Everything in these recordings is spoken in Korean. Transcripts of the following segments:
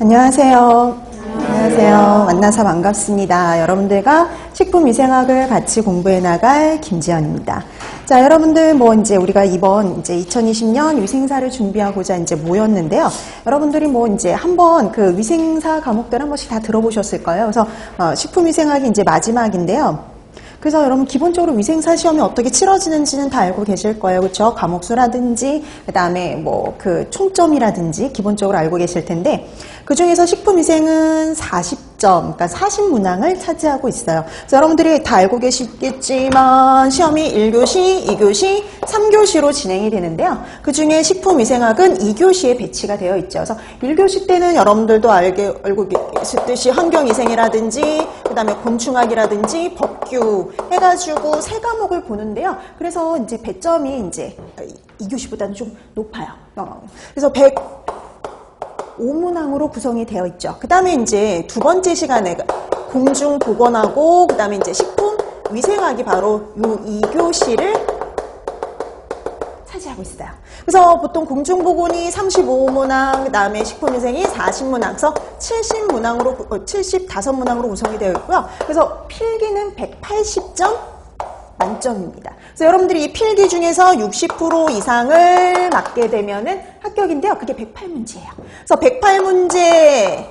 안녕하세요. 안녕하세요. 만나서 반갑습니다. 여러분들과 식품위생학을 같이 공부해 나갈 김지연입니다. 자, 여러분들 이제 우리가 이번 이제 2020년 위생사를 준비하고자 이제 모였는데요. 여러분들이 이제 한번 그 위생사 과목들 한 번씩 다 들어보셨을 거예요. 그래서 식품위생학이 이제 마지막인데요. 그래서 여러분 기본적으로 위생사 시험이 어떻게 치러지는지는 다 알고 계실 거예요. 그렇죠? 과목수라든지 그다음에 그 총점이라든지 기본적으로 알고 계실 텐데 그중에서 식품위생은 40점, 그러니까 40문항을 차지하고 있어요. 그래서 여러분들이 다 알고 계시겠지만 시험이 1교시, 2교시, 3교시로 진행이 되는데요. 그중에 식품위생학은 2교시에 배치가 되어 있죠. 그래서 1교시 때는 여러분들도 알고 계시듯이 환경위생이라든지 그다음에 곤충학이라든지 법규 해가지고 세 과목을 보는데요. 그래서 이제 배점이 이제 2교시보다는 좀 높아요. 그래서 105문항으로 구성이 되어 있죠. 그 다음에 이제 두 번째 시간에 공중보건하고 그 다음에 이제 식품위생학이 바로 이 2교시를 차지하고 있어요. 그래서 보통 공중보건이 35문항, 그 다음에 식품위생이 40문항, 그래서 75문항으로 구성이 되어 있고요. 그래서 필기는 180점 만점입니다. 그래서 여러분들이 이 필기 중에서 60% 이상을 맞게 되면은 합격인데요. 그게 108문제예요. 그래서 108문제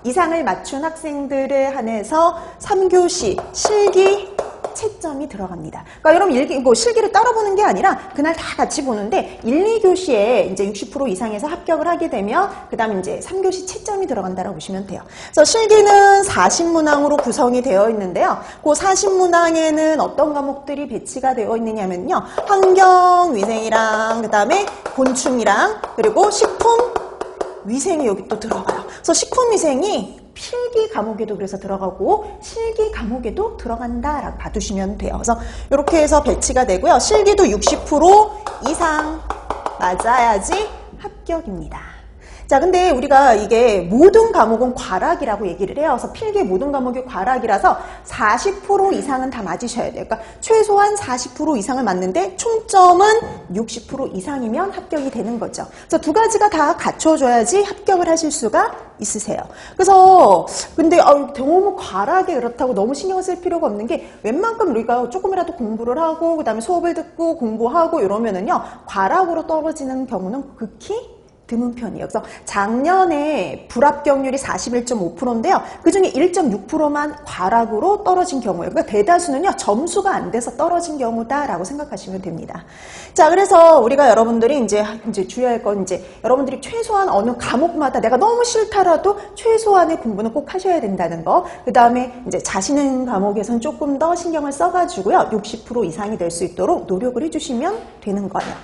이상을 맞춘 학생들에 한해서 3교시 실기 채점이 들어갑니다. 그러니까 여러분 실기를 따로 보는 게 아니라 그날 다 같이 보는데 1, 2교시에 이제 60% 이상에서 합격을 하게 되면 그다음에 이제 3교시 채점이 들어간다라고 보시면 돼요. 그래서 실기는 40문항으로 구성이 되어 있는데요. 그 40문항에는 어떤 과목들이 배치가 되어 있느냐면요. 환경위생이랑 그다음에 곤충이랑 그리고 식품위생이 여기 또 들어가요. 그래서 식품위생이 필기 과목에도 그래서 들어가고 실기 과목에도 들어간다라고 봐두시면 돼요. 그래서 이렇게 해서 배치가 되고요. 실기도 60% 이상 맞아야지 합격입니다. 자, 근데 우리가 이게 모든 과목은 과락이라고 얘기를 해요. 그래서 필기 모든 과목이 과락이라서 40% 이상은 다 맞으셔야 돼요. 그러니까 최소한 40% 이상을 맞는데 총점은 60% 이상이면 합격이 되는 거죠. 그래서 두 가지가 다 갖춰줘야지 합격을 하실 수가 있으세요. 그래서 근데 너무 과락이 그렇다고 너무 신경 쓸 필요가 없는 게 웬만큼 우리가 조금이라도 공부를 하고 그다음에 수업을 듣고 공부하고 이러면은요 과락으로 떨어지는 경우는 극히 드문 편이에요. 그래서 작년에 불합격률이 41.5%인데요. 그중에 1.6%만 과락으로 떨어진 경우예요. 그러니까 대다수는요. 점수가 안 돼서 떨어진 경우다라고 생각하시면 됩니다. 자, 그래서 우리가 여러분들이 이제 주의할 건 이제 여러분들이 최소한 어느 과목마다 내가 너무 싫다라도 최소한의 공부는 꼭 하셔야 된다는 거. 그다음에 이제 자신 있는 과목에서는 조금 더 신경을 써가지고요. 60% 이상이 될 수 있도록 노력을 해주시면 되는 거예요.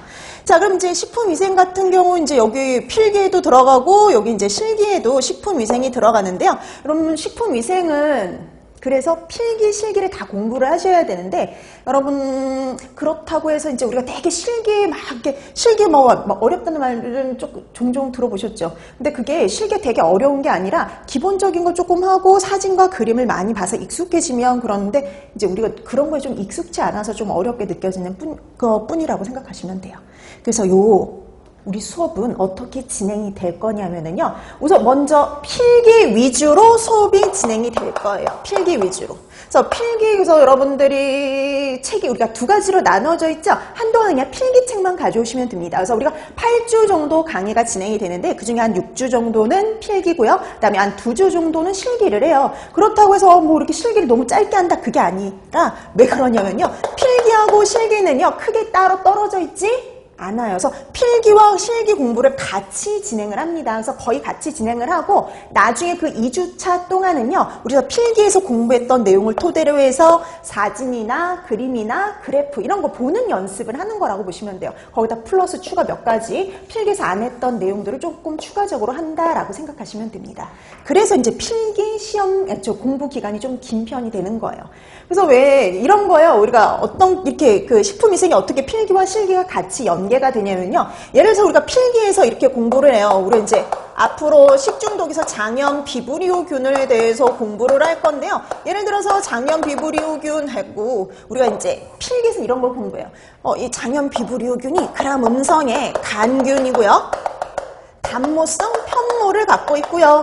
자, 그럼 이제 식품위생 같은 경우 이제 여기 필기에도 들어가고 여기 이제 실기에도 식품위생이 들어가는데요. 여러분 식품위생은 그래서 필기, 실기를 다 공부를 하셔야 되는데 여러분 그렇다고 해서 이제 우리가 되게 실기 막 이렇게 실기 어렵다는 말은 종종 들어보셨죠. 근데 그게 실기 되게 어려운 게 아니라 기본적인 걸 조금 하고 사진과 그림을 많이 봐서 익숙해지면 그러는데 이제 우리가 그런 거에 좀 익숙치 않아서 좀 어렵게 느껴지는 뿐이라고 생각하시면 돼요. 그래서 우리 수업은 어떻게 진행이 될 거냐면요. 우선 먼저 필기 위주로 수업이 진행이 될 거예요. 필기 위주로. 그래서 여러분들이 책이 우리가 두 가지로 나눠져 있죠. 한동안 그냥 필기책만 가져오시면 됩니다. 그래서 우리가 8주 정도 강의가 진행이 되는데 그중에 한 6주 정도는 필기고요. 그다음에 한 2주 정도는 실기를 해요. 그렇다고 해서 이렇게 실기를 너무 짧게 한다 그게 아니라 왜 그러냐면요. 필기하고 실기는요. 크게 따로 떨어져 있지 않아요. 그래서 필기와 실기 공부를 같이 진행을 합니다. 그래서 거의 같이 진행을 하고 나중에 그 2주차 동안은요. 우리가 필기에서 공부했던 내용을 토대로 해서 사진이나 그림이나 그래프 이런 거 보는 연습을 하는 거라고 보시면 돼요. 거기다 플러스 추가 몇 가지 필기에서 안 했던 내용들을 조금 추가적으로 한다라고 생각하시면 됩니다. 그래서 이제 필기 시험 공부 기간이 좀 긴 편이 되는 거예요. 그래서 왜 이런 거예요. 우리가 이렇게 그 식품위생이 어떻게 필기와 실기가 같이 연계가 되냐면요. 예를 들어서 우리가 필기에서 이렇게 공부를 해요. 우리 이제 앞으로 식중독에서 장염 비브리오균에 대해서 공부를 할 건데요. 예를 들어서 장염 비브리오균 하고 우리가 이제 필기에서 이런 걸 공부해요. 이 장염 비브리오균이 그람 음성의 간균이고요. 단모성 편모를 갖고 있고요.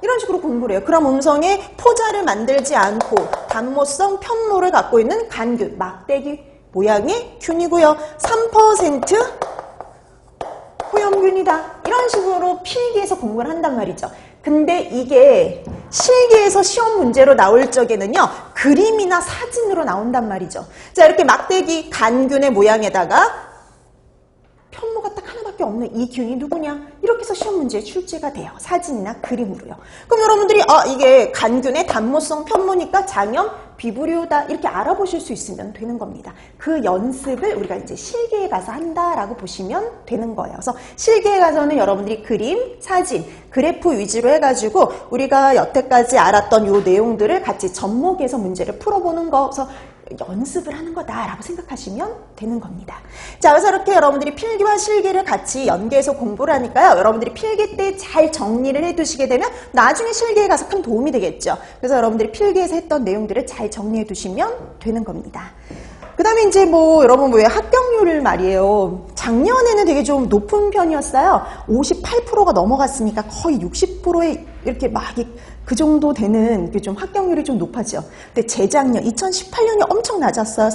이런 식으로 공부를 해요. 그럼 음성에 포자를 만들지 않고 단모성 편모를 갖고 있는 간균, 막대기 모양의 균이고요. 3% 호염균이다. 이런 식으로 필기에서 공부를 한단 말이죠. 근데 이게 실기에서 시험 문제로 나올 적에는요, 그림이나 사진으로 나온단 말이죠. 자, 이렇게 막대기 간균의 모양에다가 편모가 딱 하나밖에 없는 이 균이 누구냐? 이렇게 해서 시험 문제에 출제가 돼요. 사진이나 그림으로요. 그럼 여러분들이 이게 간균의 단모성 편모니까 장염, 비브리오다 이렇게 알아보실 수 있으면 되는 겁니다. 그 연습을 우리가 이제 실기에 가서 한다라고 보시면 되는 거예요. 그래서 실기에 가서는 여러분들이 그림, 사진, 그래프 위주로 해가지고 우리가 여태까지 알았던 요 내용들을 같이 접목해서 문제를 풀어보는 거. 그래서 연습을 하는 거다라고 생각하시면 되는 겁니다. 자, 그래서 이렇게 여러분들이 필기와 실기를 같이 연계해서 공부를 하니까요. 여러분들이 필기 때 잘 정리를 해두시게 되면 나중에 실기에 가서 큰 도움이 되겠죠. 그래서 여러분들이 필기에서 했던 내용들을 잘 정리해 두시면 되는 겁니다. 그 다음에 이제 여러분 합격률을 말이에요. 작년에는 되게 좀 높은 편이었어요. 58%가 넘어갔으니까 거의 60%에 이렇게 그 정도 되는 좀 합격률이 좀 높아져. 근데 재작년 2018년이 엄청 낮았어요.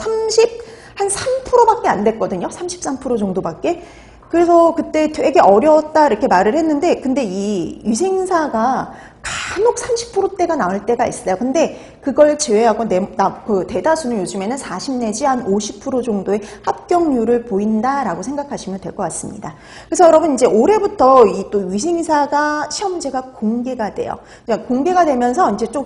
한 3%밖에 안 됐거든요. 33% 정도밖에. 그래서 그때 되게 어려웠다 이렇게 말을 했는데, 근데 이 위생사가 간혹 30%대가 나올 때가 있어요. 근데 그걸 제외하고 그 대다수는 요즘에는 40 내지 한 50% 정도의 합격률을 보인다라고 생각하시면 될 것 같습니다. 그래서 여러분 이제 올해부터 이 또 위생사가 시험 문제가 공개가 돼요. 공개가 되면서 이제 좀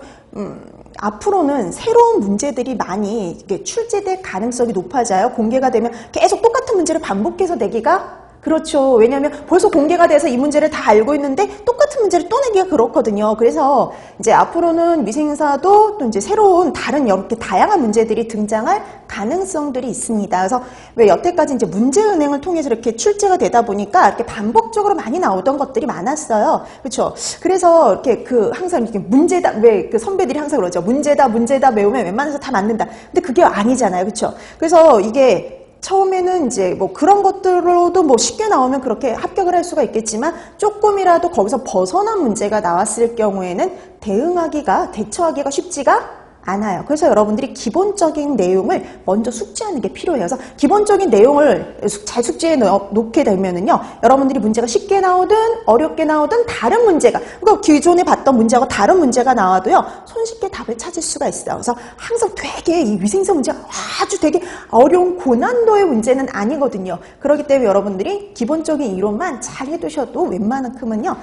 앞으로는 새로운 문제들이 많이 출제될 가능성이 높아져요. 공개가 되면 계속 똑같은 문제를 반복해서 내기가 그렇죠. 왜냐하면 벌써 공개가 돼서 이 문제를 다 알고 있는데 똑같은 문제를 또 내기가 그렇거든요. 그래서 이제 앞으로는 위생사도 또 이제 새로운 다른 이렇게 다양한 문제들이 등장할 가능성들이 있습니다. 그래서 왜 여태까지 이제 문제은행을 통해서 이렇게 출제가 되다 보니까 이렇게 반복적으로 많이 나오던 것들이 많았어요. 그렇죠. 그래서 이렇게 항상 이렇게 문제다, 왜 선배들이 항상 그러죠. 문제다 외우면 웬만해서 다 맞는다. 근데 그게 아니잖아요. 그렇죠. 그래서 이게 처음에는 이제 그런 것들로도 쉽게 나오면 그렇게 합격을 할 수가 있겠지만 조금이라도 거기서 벗어난 문제가 나왔을 경우에는 대처하기가 쉽지가 않아요. 그래서 여러분들이 기본적인 내용을 먼저 숙지하는 게 필요해요. 그래서 기본적인 내용을 잘 숙지해 놓게 되면은요, 여러분들이 문제가 쉽게 나오든 어렵게 나오든 다른 문제가, 그러니까 기존에 봤던 문제하고 다른 문제가 나와도요, 손쉽게 답을 찾을 수가 있어요. 그래서 항상 되게 이 위생사 문제가 아주 되게 어려운 고난도의 문제는 아니거든요. 그렇기 때문에 여러분들이 기본적인 이론만 잘 해두셔도 웬만큼은요,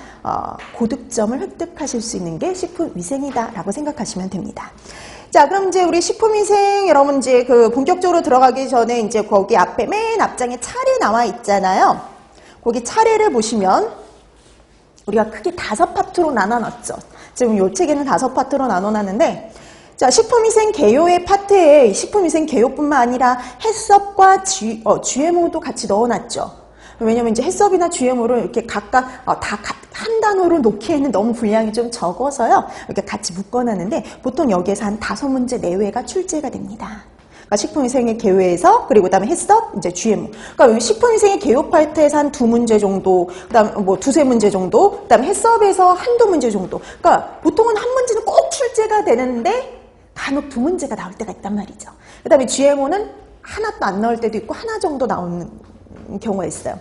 고득점을 획득하실 수 있는 게 식품위생이다라고 생각하시면 됩니다. 자, 그럼 이제 우리 식품위생 여러분 이제 본격적으로 들어가기 전에 이제 거기 앞에 맨 앞장에 차례 나와 있잖아요. 거기 차례를 보시면 우리가 크게 5파트로 나눠놨죠. 지금 이 책에는 5파트로 나눠놨는데, 자, 식품위생 개요의 파트에 식품위생 개요뿐만 아니라 해썹과 GMO도 같이 넣어놨죠. 왜냐면 이제 해썹이나 GMO를 이렇게 각각 다 한 단어로 놓기에는 너무 분량이 좀 적어서요. 이렇게 같이 묶어놨는데 보통 여기에서 한 5문제 내외가 출제가 됩니다. 그러니까 식품위생의 개요에서 그리고 그다음에 해썹, 이제 GMO. 그러니까 식품위생의 개요 파트에서 한 2문제 정도, 그다음 2-3문제 정도, 그다음에 해썹에서 한두 문제 정도. 그러니까 보통은 한 문제는 꼭 출제가 되는데 간혹 2문제가 나올 때가 있단 말이죠. 그다음에 GMO는 하나도 안 나올 때도 있고 하나 정도 나오는 경우가 있어요.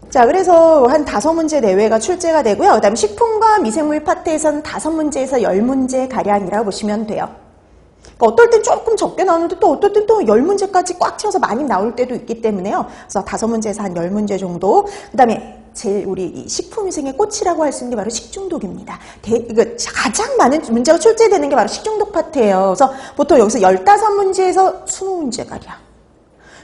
자, 그래서 한 5문제 내외가 출제가 되고요. 그 다음에 식품과 미생물 파트에서는 5문제에서 10문제 가량이라고 보시면 돼요. 그러니까 어떨 땐 조금 적게 나오는데 또 어떨 땐 또 10문제까지 꽉 채워서 많이 나올 때도 있기 때문에요. 그래서 5문제에서 한 10문제 정도. 그 다음에 우리 이 식품위생의 꽃이라고 할 수 있는 게 바로 식중독입니다. 가장 많은 문제가 출제되는 게 바로 식중독 파트예요. 그래서 보통 여기서 15문제에서 20문제가량.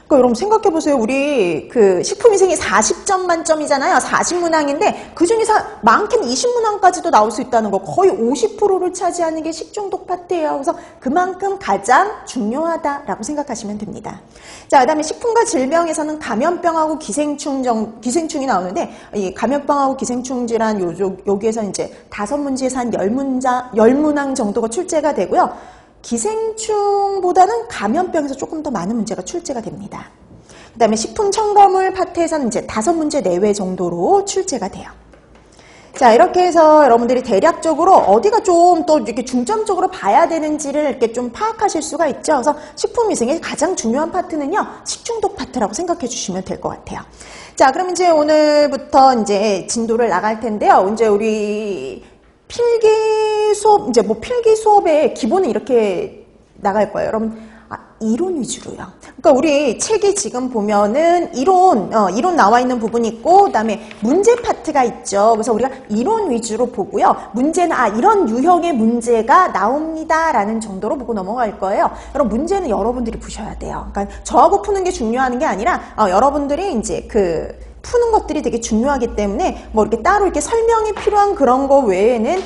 그러니까 여러분 생각해보세요. 우리 식품위생이 40점 만점이잖아요. 40문항인데 그 중에서 많게는 20문항까지도 나올 수 있다는 거, 거의 50%를 차지하는 게 식중독 파트예요. 그래서 그만큼 가장 중요하다라고 생각하시면 됩니다. 자, 그다음에 식품과 질병에서는 감염병하고 기생충이 나오는데, 이 감염병하고 기생충 질환 여기에서 이제 5문제에서 한 10문항 정도가 출제가 되고요. 기생충보다는 감염병에서 조금 더 많은 문제가 출제가 됩니다. 그 다음에 식품 첨가물 파트에서는 이제 5문제 내외 정도로 출제가 돼요. 자, 이렇게 해서 여러분들이 대략적으로 어디가 좀 또 이렇게 중점적으로 봐야 되는지를 이렇게 좀 파악하실 수가 있죠. 그래서 식품위생의 가장 중요한 파트는요, 식중독 파트라고 생각해 주시면 될 것 같아요. 자, 그럼 이제 오늘부터 이제 진도를 나갈 텐데요. 이제 우리 필기 수업, 이제 뭐 필기 수업의 기본은 이렇게 나갈 거예요. 여러분, 이론 위주로요. 그러니까 우리 책이 지금 보면은 이론 나와 있는 부분이 있고, 그 다음에 문제 파트가 있죠. 그래서 우리가 이론 위주로 보고요. 문제는, 이런 유형의 문제가 나옵니다. 라는 정도로 보고 넘어갈 거예요. 여러분, 문제는 여러분들이 푸셔야 돼요. 그러니까 저하고 푸는 게 중요한 게 아니라, 여러분들이 이제 푸는 것들이 되게 중요하기 때문에 뭐 이렇게 따로 이렇게 설명이 필요한 그런 거 외에는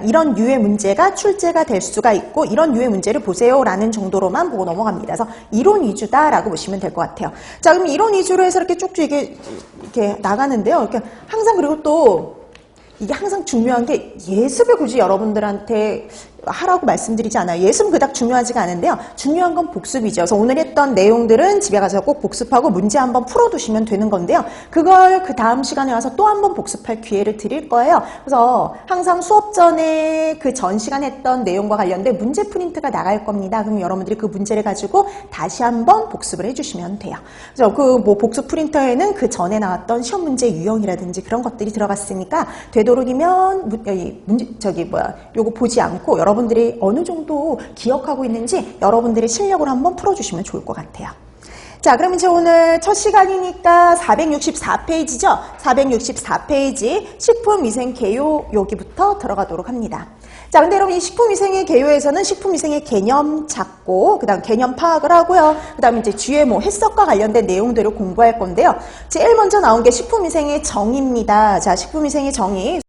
이런 유의 문제가 출제가 될 수가 있고 이런 유의 문제를 보세요라는 정도로만 보고 넘어갑니다. 그래서 이론 위주다라고 보시면 될 것 같아요. 자, 그럼 이론 위주로 해서 이렇게 쭉쭉 이렇게 나가는데요. 이렇게 항상 그리고 또 이게 항상 중요한 게 예습을 굳이 여러분들한테 하라고 말씀드리지 않아요. 예습은 그닥 중요하지가 않은데요. 중요한 건 복습이죠. 그래서 오늘 했던 내용들은 집에 가서 꼭 복습하고 문제 한번 풀어두시면 되는 건데요. 그걸 그 다음 시간에 와서 또 한번 복습할 기회를 드릴 거예요. 그래서 항상 수업 전에 그 전 시간에 했던 내용과 관련된 문제 프린트가 나갈 겁니다. 그럼 여러분들이 그 문제를 가지고 다시 한번 복습을 해주시면 돼요. 그래서 그 뭐 복습 프린터에는 그 전에 나왔던 시험 문제 유형이라든지 그런 것들이 들어갔으니까 되도록이면 요거 보지 않고 여러분들이 어느 정도 기억하고 있는지 여러분들의 실력으로 한번 풀어주시면 좋을 것 같아요. 자, 그럼 이제 오늘 첫 시간이니까 464페이지죠? 464페이지 식품위생 개요 여기부터 들어가도록 합니다. 자, 근데 여러분 이 식품위생의 개요에서는 식품위생의 개념 잡고 그다음 개념 파악을 하고요. 그다음에 이제 뒤에 뭐 해석과 관련된 내용들을 공부할 건데요. 제일 먼저 나온 게 식품위생의 정의입니다. 자, 식품위생의 정의.